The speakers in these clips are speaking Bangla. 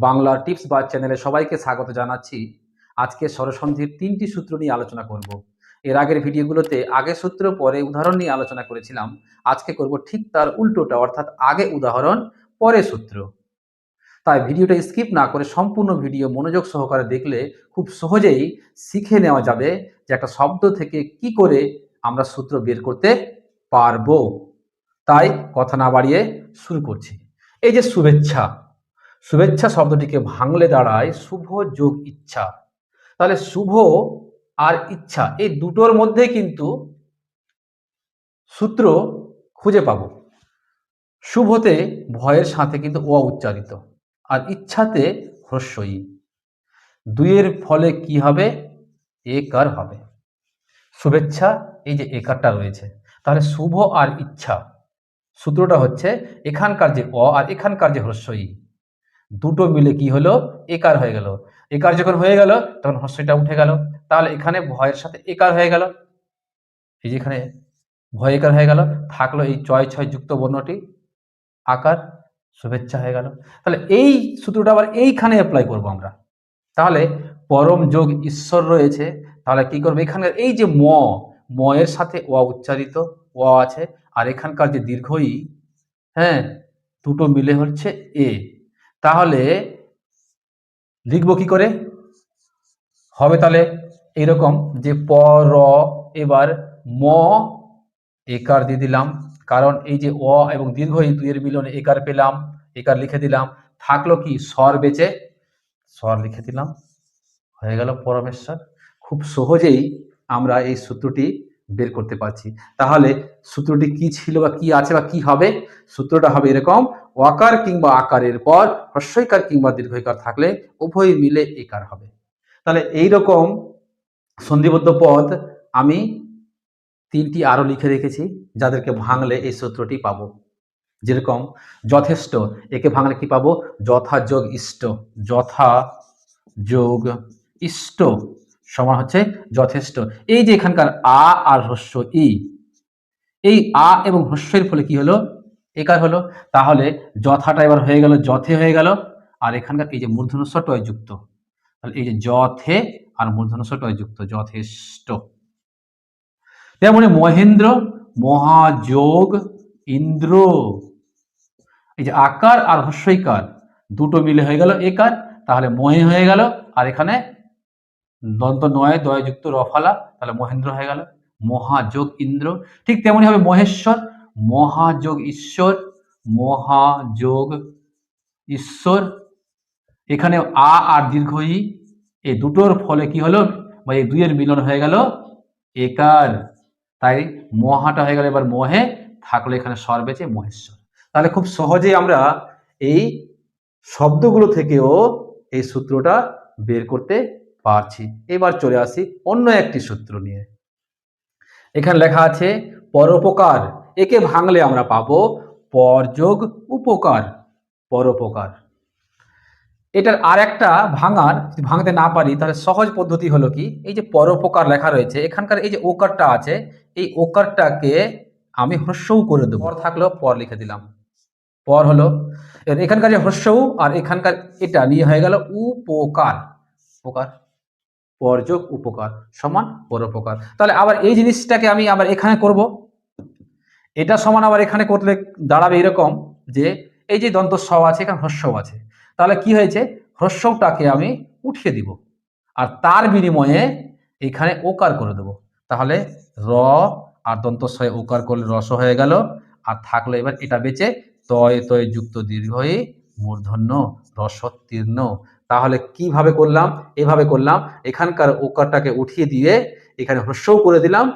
বাংলা টিপস বা চ্যানেলে সবাইকে স্বাগত জানাচ্ছি। আজকে স্বরসন্ধির ৩টি সূত্র নিয়ে আলোচনা করব। এর আগের ভিডিওগুলোতে আগে সূত্র পরে উদাহরণ নিয়ে আলোচনা করেছিলাম। আজকে করব ঠিক তার উল্টোটা, অর্থাৎ আগে উদাহরণ পরে সূত্র। তাই ভিডিওটা স্কিপ না করে সম্পূর্ণ ভিডিও মনোযোগ সহকারে দেখলে খুব সহজেই শিখে নেওয়া যাবে যে একটা শব্দ থেকে কি করে আমরা সূত্র বের করতে পারবো। তাই কথা না বাড়িয়ে শুরু করছি। এই যে শুভেচ্ছা, শুভেচ্ছা শব্দটিকে ভাঙলে দাঁড়ায় শুভ যোগ ইচ্ছা। তাহলে শুভ আর ইচ্ছা এই দুটোর মধ্যে কিন্তু সূত্র খুঁজে পাবো। শুভতে ভয়ের সাথে কিন্তু অ উচ্চারিত, আর ইচ্ছাতে হ্রস্বই। দুইয়ের ফলে কি হবে? একার হবে। শুভেচ্ছা, এই যে একারটা রয়েছে, তাহলে শুভ আর ইচ্ছা সূত্রটা হচ্ছে এখানকার যে অ আর এখানকার যে হ্রস্বই, দুটো মিলে কি হলো? একার হয়ে গেল। একার যখন হয়ে গেল তখন হ্রস্বইটা উঠে গেল, তাহলে এখানে ভয়ের সাথে একার হয়ে গেল। এই যে এখানে ভয় একার হয়ে গেল, থাকলো এই চয় ছয় যুক্ত বর্ণটি আকার, শুভেচ্ছা হয়ে গেল। তাহলে এই সূত্রটা আবার এইখানে অ্যাপ্লাই করব আমরা। তাহলে পরম যোগ ঈশ্বর রয়েছে, তাহলে কি করবো? এখানে এই যে ম এর সাথে অ উচ্চারিত, অ আছে, আর এখানকার যে দীর্ঘ ই, হ্যাঁ, দুটো মিলে হচ্ছে এ। তাহলে লিখবো কি করে? হবে তাহলে এইরকম যে প র, এবার ম একার দিয়ে দিলাম, কারণ এই যে অ এবং দীর্ঘ এই দুইয়ের মিলনে একার পেলাম, একার লিখে দিলাম। থাকলো কি? স্বর বেঁচে, স্বর লিখে দিলাম, হয়ে গেল পরমেশ্বর। খুব সহজেই আমরা এই সূত্রটি বের করতে পারছি। তাহলে সূত্রটি কি ছিল বা কি আছে বা কি হবে? সূত্রটা হবে এরকম: অকার কিংবা আকারের পর হ্রস্বইকার কিংবা দীর্ঘইকার থাকলে উভয় মিলে একার হবে। তাহলে এইরকম সন্ধিবদ্ধ পদ আমি 3টি আরো লিখে রেখেছি, যাদেরকে ভাঙলে এই সূত্রটি পাবো। যেরকম যথেষ্ট, একে ভাঙলে কি পাবো? যথা যোগ ইষ্ট, যথা যোগ ইষ্ট সমান হচ্ছে যথেষ্ট। এই যে এখানকার আ আর হ্রস্ব ই, এই আ এবং হ্রস্বের ফলে কি হলো? একার হলো। তাহলে যথাটা এবার হয়ে গেল যথে হয়ে গেল, আর এখানকার এই যে মূর্ধন্য স টয় যুক্ত, তাহলে এই যে যথে আর মূর্ধন্য স টয় যুক্ত, যথেষ্ট। তেমনি মহেন্দ্র, মহাযোগ ইন্দ্র, এই যে আকার আর হ্রস্বইকার দুটো মিলে হয়ে গেল একার, তাহলে মহে হয়ে গেল, আর এখানে দন্ত নয় দয় যুক্ত রফালা, তাহলে মহেন্দ্র হয়ে গেল। মহাযোগ ইন্দ্র। ঠিক তেমনি হবে মহেশ্বর, মহাযোগ ঈশ্বর, মহাযোগ ঈশ্বর। এখানে আ আর দীর্ঘ ই, এই দুটোর ফলে কি হলো? বা এই দুইয়ের মিলন হয়ে গেল একার, তাই মহাটা হয়ে গেল এবার মহে, থাকলো এখানে স্বর বেঁচে মহেশ্বর। তাহলে খুব সহজেই আমরা এই শব্দগুলো থেকেও এই সূত্রটা বের করতে পারছি। এবার চলে আসি অন্য একটি সূত্র নিয়ে। এখানে লেখা আছে পরোপকার, একে ভাঙলে আমরা পাবো পর যোগ উপকার, পরোপকার। এটার আর একটা ভাঙার, যদি ভাঙতে না পারি তাহলে সহজ পদ্ধতি হলো কি? এই যে পরোপকার লেখা রয়েছে, এখানকার এই যে ওকারটা আছে, এই ওকারটাকে আমি হ্রস্বউ করে দেবো। পর থাকলো, পর লিখে দিলাম, পর হলো। এখানকার যে হ্রস্বউ আর এখানকার এটা নিয়ে হয়ে গেল উপকার, উপকার, পরযোগ উপকার সমান পরোপকার। তাহলে আবার এই জিনিসটাকে আমি আবার এখানে করব, এটা সমান আবার এখানে করলে দাঁড়াবে এরকম যে এই যে দন্ত স আছে, এখানে হ্রস্বউ আছে, তাহলে কি হয়েছে? হ্রস্বটাকে আমি উঠিয়ে দিব, আর তার বিনিময়ে এখানে ওকার করে দেব। তাহলে র আর দন্ত সয়ে ওকার করলে রস হয়ে গেল, আর থাকলো এবার এটা বেঁচে তয় তয় যুক্ত দীর্ঘই মূর্ধন্য রসোত্তীর্ণ। তাহলে কিভাবে করলাম? এভাবে করলাম, এখানকার ওকারটাকে উঠিয়ে দিয়ে এখানে হ্রস্বও করে দিলাম,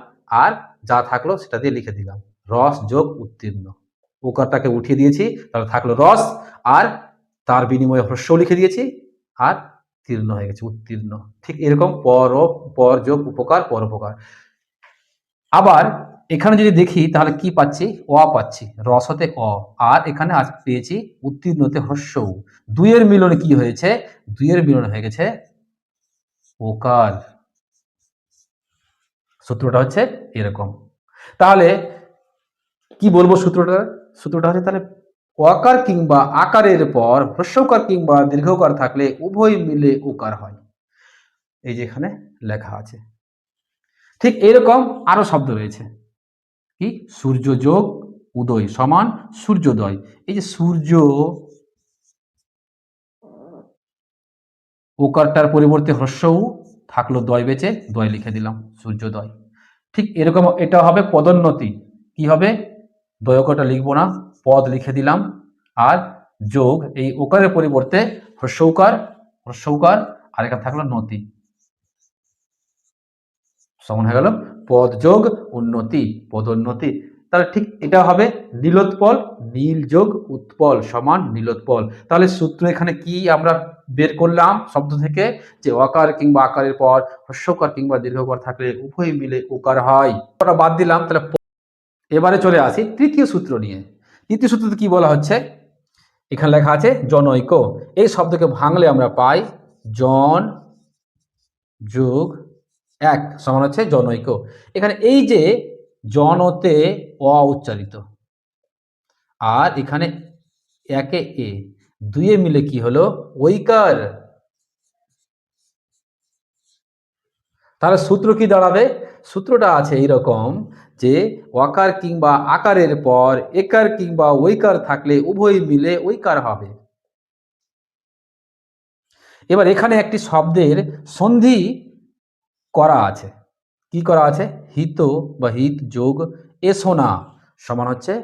আর যা থাকলো সেটা দিয়ে লিখে দিলাম রস যোগ উত্তীর্ণ। ওকারটাকে উঠিয়ে দিয়েছি, তাহলে থাকলো রস, আর তার বিনিময়ে হ্রস্বও লিখে দিয়েছি, আর তীর্ণ হয়ে গেছে উত্তীর্ণ। ঠিক এরকম পর যোগ উপকার, পরোপকার। আবার এখানে যদি দেখি তাহলে কি পাচ্ছি? অ পাচ্ছি, রসতে অ, আর এখানে আজ পেয়েছি উত্তীর্ণতে হ্রস্বউ। দুইয়ের মিলনে কি হয়েছে? দুইয়ের মিলনে হয়ে গেছে ওকার। সূত্রটা হচ্ছে এরকম। তাহলে কি বলবো সূত্রটা? সূত্রটা হচ্ছে তাহলে অকার কিংবা আকারের পর হ্রস্বকার কিংবা দীর্ঘকার থাকলে উভয় মিলে ওকার হয়। এই যেখানে লেখা আছে। ঠিক এরকম আরো শব্দ রয়েছে। কি? সূর্য যোগ উদয় সমান সূর্যোদয়। এই যে সূর্য, ওকারটার পরিবর্তে হ্রস্ব উ থাকলো দয় বেঁচে, দয় লিখে দিলাম, সূর্যোদয়। ঠিক এরকম এটা হবে পদোন্নতি। কি হবে? দয়কটা লিখবো না, পদ লিখে দিলাম। আর যোগ এই ওকারের পরিবর্তে হ্রস্বকার, হ্রস্বকার আর এখানে থাকলো নতি, সমান হয়ে গেল পদ যোগ উন্নতি, পদোন্নতি। তাহলে ঠিক এটা হবে নীলোৎপল, নীল যোগ উৎপল সমান নীলোৎপল। তাহলে সূত্র এখানে কি আমরা বের করলাম শব্দ থেকে, যে অকার কিংবা আকারের পর হ্রস্বকার কিংবা দীর্ঘকার থাকলে উভয় মিলে ওকার হয়। ওটা বাদ দিলাম। তাহলে এবারে চলে আসি তৃতীয় সূত্র নিয়ে। তৃতীয় সূত্রতে কি বলা হচ্ছে? এখানে লেখা আছে জনৈক। এই শব্দকে ভাঙলে আমরা পাই জন যোগ এক সমান হচ্ছে জনৈক। এখানে এই যে জনতে অ উচ্চারিত, আর এখানে একে এ, দুয়ে মিলে কি হলো? ঐকার। তাহলে সূত্র কি দাঁড়াবে? সূত্রটা আছে এইরকম যে ওয়াকার কিংবা আকারের পর একার কিংবা ঐকার থাকলে উভয় মিলে ঐকার হবে। এবার এখানে একটি শব্দের সন্ধি করা আছে। কি করা আছে? হিত বা হিত যোগ এসোনা সমান হচ্ছে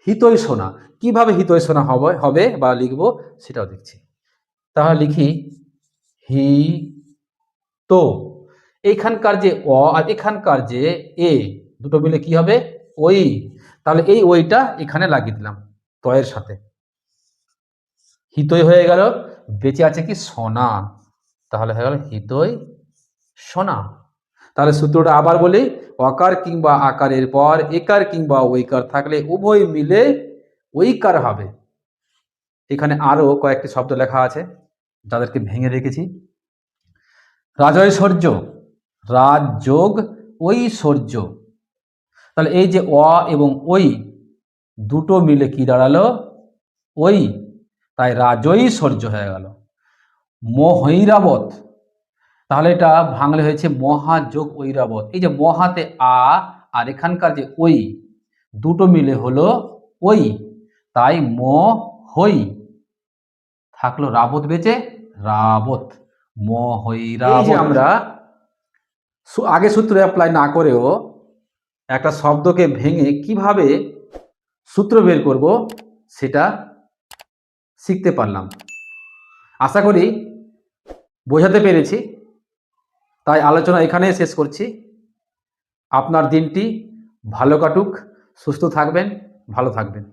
হিতই সোনা। কিভাবে হিতই সোনা হবে বা লিখবো সেটাও দেখছি। তাহলে লিখি হি তো, এইখানকার যে অ আর এখানকার যে এ দুটো মিলে কি হবে? ওই। তাহলে এই ওইটা এখানে লাগিয়ে দিলাম তয়ের সাথে, হিতই হয়ে গেল। বেঁচে আছে কি? সোনা। তাহলে হয়ে গেল হিতই সোনা। তাহলে সূত্রটা আবার বলি, অকার কিংবা আকারের পর একার কিংবা ঐকার থাকলে উভয় মিলে ঐকার হবে। এখানে আরো কয়েকটি শব্দ লেখা আছে যাদেরকে ভেঙে রেখেছি। রাজৈশ্বর্য, রাজ যোগ ঐশ্বর্য। তাহলে এই যে অ এবং ওই দুটো মিলে কি দাঁড়ালো? ওই। তাই রাজৈশ্বর্য হয়ে গেল। মহৈরাবত, তাহলে এটা ভাঙলে হয়েছে মহা যোগ ঐরাবত। এই যে মহাতে আ আর এখানকার যে ওই দুটো মিলে হলো ওই, তাই ম হই থাকলো রাবত বেঁচে রাবত, ম হই রাবত। এই যে আমরা আগে সূত্র অ্যাপ্লাই না করেও একটা শব্দকে ভেঙে কিভাবে সূত্র বের করব সেটা শিখতে পারলাম। আশা করি বোঝাতে পেরেছি। তাই আলোচনা এখানে শেষ করছি। আপনার দিনটি ভালো কাটুক, সুস্থ থাকবেন, ভালো থাকবেন।